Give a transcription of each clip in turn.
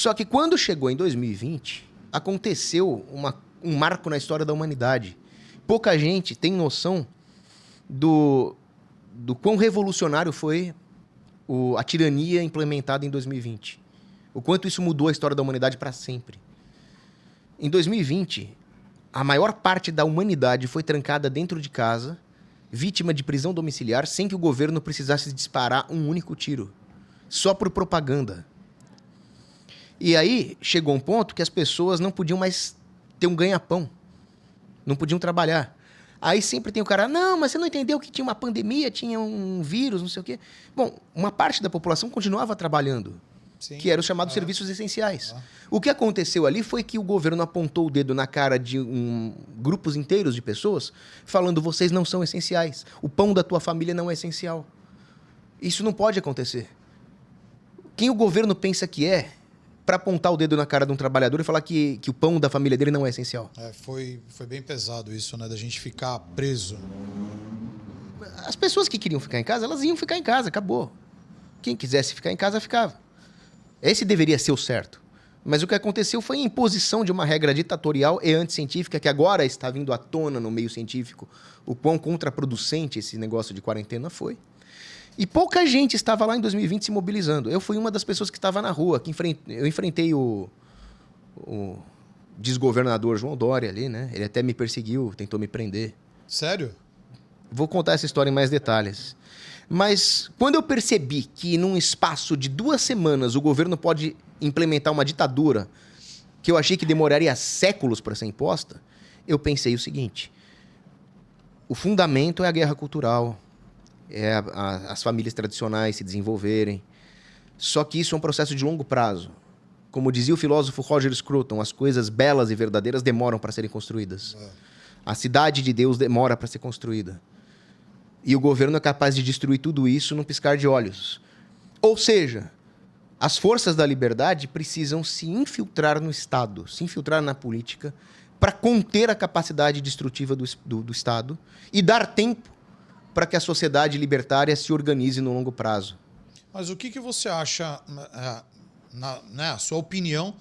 Só que quando chegou em 2020, aconteceu um marco na história da humanidade. Pouca gente tem noção do quão revolucionário foi a tirania implementada em 2020. O quanto isso mudou a história da humanidade para sempre. Em 2020, a maior parte da humanidade foi trancada dentro de casa, vítima de prisão domiciliar, sem que o governo precisasse disparar um único tiro. Só por propaganda. E aí, chegou um ponto que as pessoas não podiam mais ter um ganha-pão. Não podiam trabalhar. Aí sempre tem o cara, não, mas você não entendeu que tinha uma pandemia, tinha um vírus, não sei o quê. Bom, uma parte da população continuava trabalhando. Sim. Que eram os chamados serviços essenciais. O que aconteceu ali foi que o governo apontou o dedo na cara de grupos inteiros de pessoas, falando, vocês não são essenciais. O pão da tua família não é essencial. Isso não pode acontecer. Quem o governo pensa que é, para apontar o dedo na cara de um trabalhador e falar que o pão da família dele não é essencial? Foi bem pesado isso, né? Da gente ficar preso. As pessoas que queriam ficar em casa, elas iam ficar em casa, acabou. Quem quisesse ficar em casa, ficava. Esse deveria ser o certo. Mas o que aconteceu foi a imposição de uma regra ditatorial e anticientífica que agora está vindo à tona no meio científico. O quão contraproducente esse negócio de quarentena foi. E pouca gente estava lá em 2020 se mobilizando. Eu fui uma das pessoas que estava na rua. Eu enfrentei o desgovernador João Dória ali, né? Ele até me perseguiu, tentou me prender. Sério? Vou contar essa história em mais detalhes. Mas quando eu percebi que num espaço de 2 semanas o governo pode implementar uma ditadura que eu achei que demoraria séculos para ser imposta, eu pensei o seguinte: o fundamento é a guerra cultural, é as famílias tradicionais se desenvolverem. Só que isso é um processo de longo prazo. Como dizia o filósofo Roger Scruton, as coisas belas e verdadeiras demoram para serem construídas. A cidade de Deus demora para ser construída. E o governo é capaz de destruir tudo isso num piscar de olhos. Ou seja, as forças da liberdade precisam se infiltrar no Estado, se infiltrar na política, para conter a capacidade destrutiva do Estado e dar tempo para que a sociedade libertária se organize no longo prazo. Mas o que você acha, a sua opinião,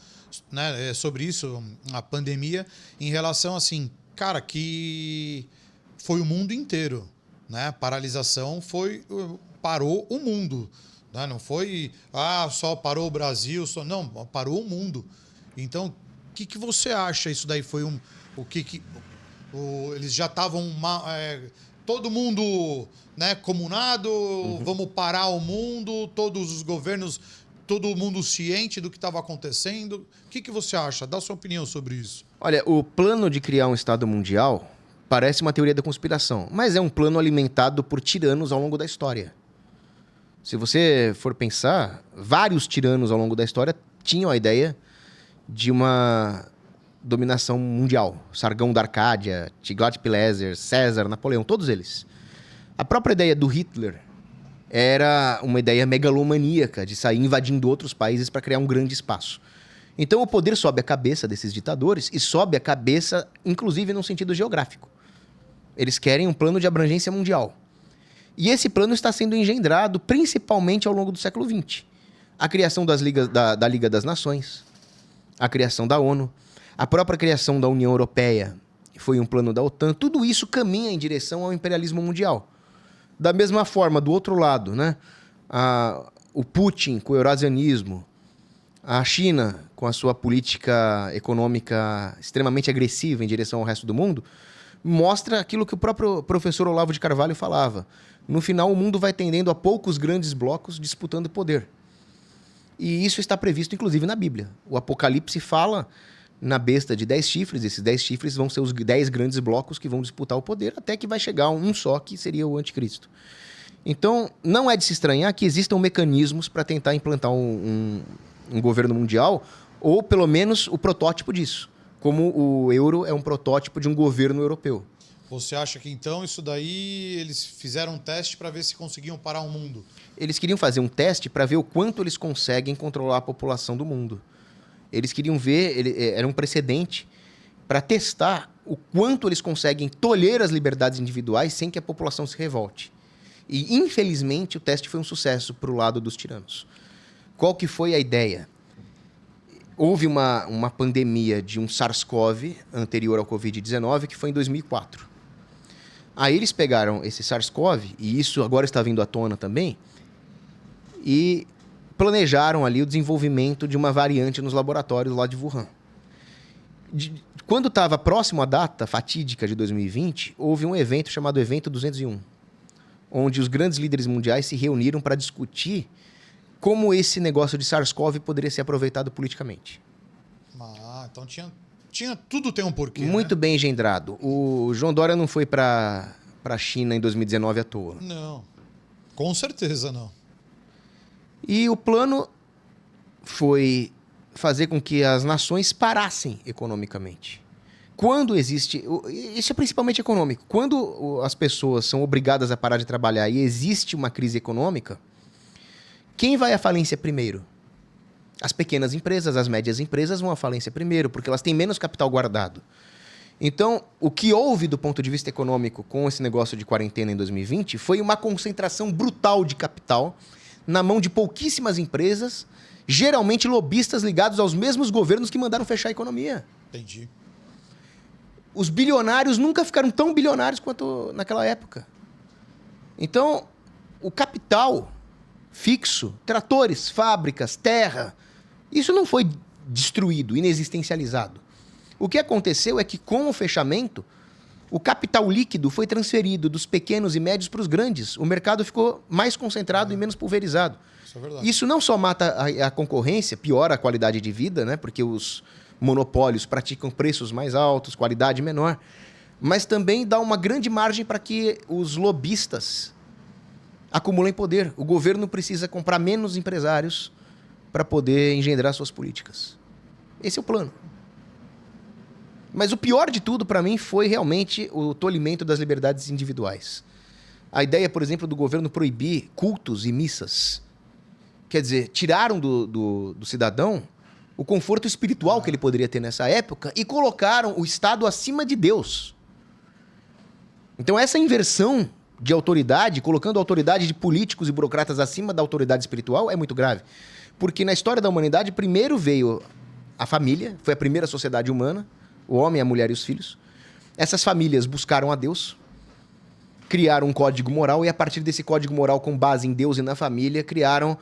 né, sobre isso, a pandemia, em relação assim, cara, que foi o mundo inteiro. Né? Paralisação parou o mundo. Né? Não foi, só parou o Brasil, não, parou o mundo. Então, o que você acha? Isso daí foi eles já estavam todo mundo, né, comunado, vamos parar o mundo, todos os governos, todo mundo ciente do que estava acontecendo. O que você acha? Dá a sua opinião sobre isso. Olha, o plano de criar um Estado mundial parece uma teoria da conspiração, mas é um plano alimentado por tiranos ao longo da história. Se você for pensar, vários tiranos ao longo da história tinham a ideia de uma dominação mundial. Sargão da Arcádia, Tiglat-Pileser, César, Napoleão, todos eles. A própria ideia do Hitler era uma ideia megalomaníaca de sair invadindo outros países para criar um grande espaço. Então o poder sobe a cabeça desses ditadores e sobe a cabeça, inclusive, num sentido geográfico. Eles querem um plano de abrangência mundial. E esse plano está sendo engendrado principalmente ao longo do século XX. A criação da Liga das Nações, a criação da ONU, a própria criação da União Europeia, foi um plano da OTAN. Tudo isso caminha em direção ao imperialismo mundial. Da mesma forma, do outro lado, né? O Putin com o eurasianismo, a China com a sua política econômica extremamente agressiva em direção ao resto do mundo, mostra aquilo que o próprio professor Olavo de Carvalho falava. No final, o mundo vai tendendo a poucos grandes blocos disputando poder. E isso está previsto, inclusive, na Bíblia. O Apocalipse fala na besta de 10 chifres. Esses 10 chifres vão ser os 10 grandes blocos que vão disputar o poder, até que vai chegar um só, que seria o anticristo. Então, não é de se estranhar que existam mecanismos para tentar implantar um governo mundial, ou pelo menos o protótipo disso. Como o euro é um protótipo de um governo europeu. Você acha que, então, isso daí eles fizeram um teste para ver se conseguiam parar o mundo? Eles queriam fazer um teste para ver o quanto eles conseguem controlar a população do mundo. Eles queriam ver, era um precedente para testar o quanto eles conseguem tolher as liberdades individuais sem que a população se revolte. E, infelizmente, o teste foi um sucesso para o lado dos tiranos. Qual que foi a ideia? houve uma pandemia de um SARS-CoV anterior ao Covid-19, que foi em 2004. Aí eles pegaram esse SARS-CoV, e isso agora está vindo à tona também, e planejaram ali o desenvolvimento de uma variante nos laboratórios lá de Wuhan. Quando estava próximo à data fatídica de 2020, houve um evento chamado Evento 201, onde os grandes líderes mundiais se reuniram para discutir como esse negócio de SARS-CoV poderia ser aproveitado politicamente. Então tudo tem um porquê. Muito bem engendrado. O João Dória não foi para a China em 2019 à toa. Não, com certeza não. E o plano foi fazer com que as nações parassem economicamente. Quando existe... Isso é principalmente econômico. Quando as pessoas são obrigadas a parar de trabalhar e existe uma crise econômica, quem vai à falência primeiro? As pequenas empresas, as médias empresas vão à falência primeiro, porque elas têm menos capital guardado. Então, o que houve do ponto de vista econômico com esse negócio de quarentena em 2020 foi uma concentração brutal de capital na mão de pouquíssimas empresas, geralmente lobistas ligados aos mesmos governos que mandaram fechar a economia. Entendi. Os bilionários nunca ficaram tão bilionários quanto naquela época. Então, o capital fixo, tratores, fábricas, terra, isso não foi destruído, inexistencializado. O que aconteceu é que, com o fechamento, o capital líquido foi transferido dos pequenos e médios para os grandes. O mercado ficou mais concentrado e menos pulverizado. Isso é verdade. Isso não só mata a concorrência, piora a qualidade de vida, né? Porque os monopólios praticam preços mais altos, qualidade menor, mas também dá uma grande margem para que os lobistas acumulem poder. O governo precisa comprar menos empresários para poder engendrar suas políticas. Esse é o plano. Mas o pior de tudo, para mim, foi realmente o tolimento das liberdades individuais. A ideia, por exemplo, do governo proibir cultos e missas. Quer dizer, tiraram do cidadão o conforto espiritual que ele poderia ter nessa época e colocaram o Estado acima de Deus. Então, essa inversão de autoridade, colocando a autoridade de políticos e burocratas acima da autoridade espiritual, é muito grave. Porque na história da humanidade, primeiro veio a família, foi a primeira sociedade humana, o homem, a mulher e os filhos. Essas famílias buscaram a Deus, criaram um código moral e, a partir desse código moral, com base em Deus e na família, criaram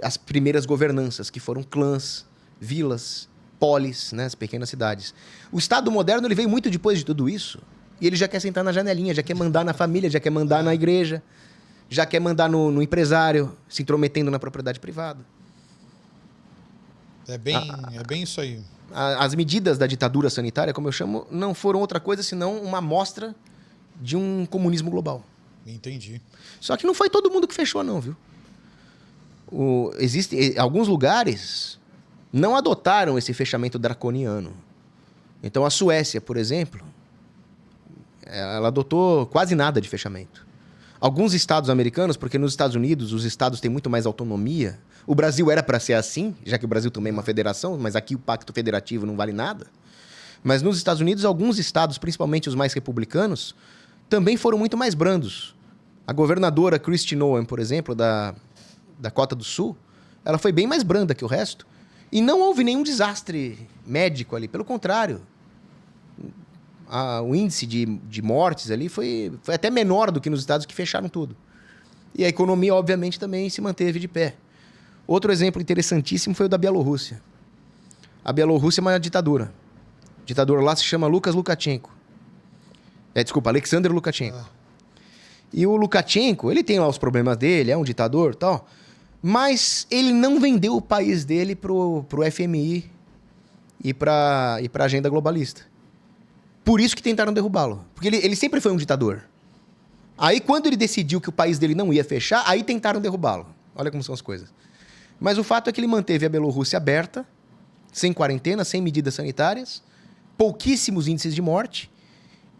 as primeiras governanças, que foram clãs, vilas, polis, né, as pequenas cidades. O Estado moderno ele veio muito depois de tudo isso. E ele já quer sentar na janelinha, já quer mandar na família, já quer mandar na igreja, já quer mandar no empresário, se intrometendo na propriedade privada. É bem isso aí. As medidas da ditadura sanitária, como eu chamo, não foram outra coisa senão uma amostra de um comunismo global. Entendi. Só que não foi todo mundo que fechou, não, viu? Existem alguns lugares não adotaram esse fechamento draconiano. Então, a Suécia, por exemplo, ela adotou quase nada de fechamento. Alguns estados americanos, porque nos Estados Unidos os estados têm muito mais autonomia. O Brasil era para ser assim, já que o Brasil também é uma federação, mas aqui o pacto federativo não vale nada. Mas nos Estados Unidos, alguns estados, principalmente os mais republicanos, também foram muito mais brandos. A governadora Kristi Noem, por exemplo, da Dakota do Sul, ela foi bem mais branda que o resto. E não houve nenhum desastre médico ali, pelo contrário. O índice de mortes ali foi até menor do que nos estados que fecharam tudo. E a economia, obviamente, também se manteve de pé. Outro exemplo interessantíssimo foi o da Bielorrússia. A Bielorrússia é uma ditadura. O ditador lá se chama Alexander Lukashenko. E o Lukashenko, ele tem lá os problemas dele, é um ditador e tal, mas ele não vendeu o país dele pro FMI e pra agenda globalista. Por isso que tentaram derrubá-lo. Porque ele sempre foi um ditador. Aí, quando ele decidiu que o país dele não ia fechar, aí tentaram derrubá-lo. Olha como são as coisas. Mas o fato é que ele manteve a Bielorrússia aberta, sem quarentena, sem medidas sanitárias, pouquíssimos índices de morte,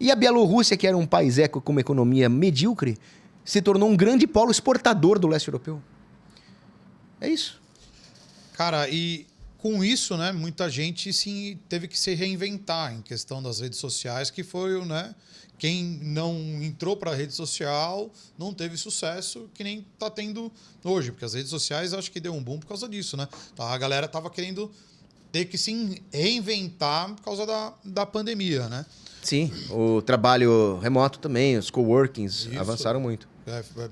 e a Bielorrússia, que era um país com uma economia medíocre, se tornou um grande polo exportador do leste europeu. É isso. Cara, e com isso, né, muita gente sim, teve que se reinventar em questão das redes sociais, que foi, né, quem não entrou para a rede social não teve sucesso, que nem está tendo hoje, porque as redes sociais acho que deu um boom por causa disso, né? A galera estava querendo ter que se reinventar por causa da pandemia, né? Sim, o trabalho remoto também, os coworkings Isso. avançaram muito.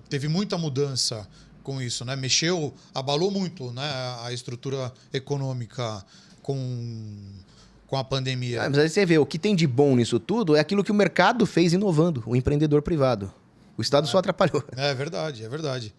Teve muita mudança com isso, né? Mexeu, abalou muito, né, a estrutura econômica com a pandemia. Mas aí você vê, o que tem de bom nisso tudo é aquilo que o mercado fez inovando, o empreendedor privado. O Estado só atrapalhou. É verdade, é verdade.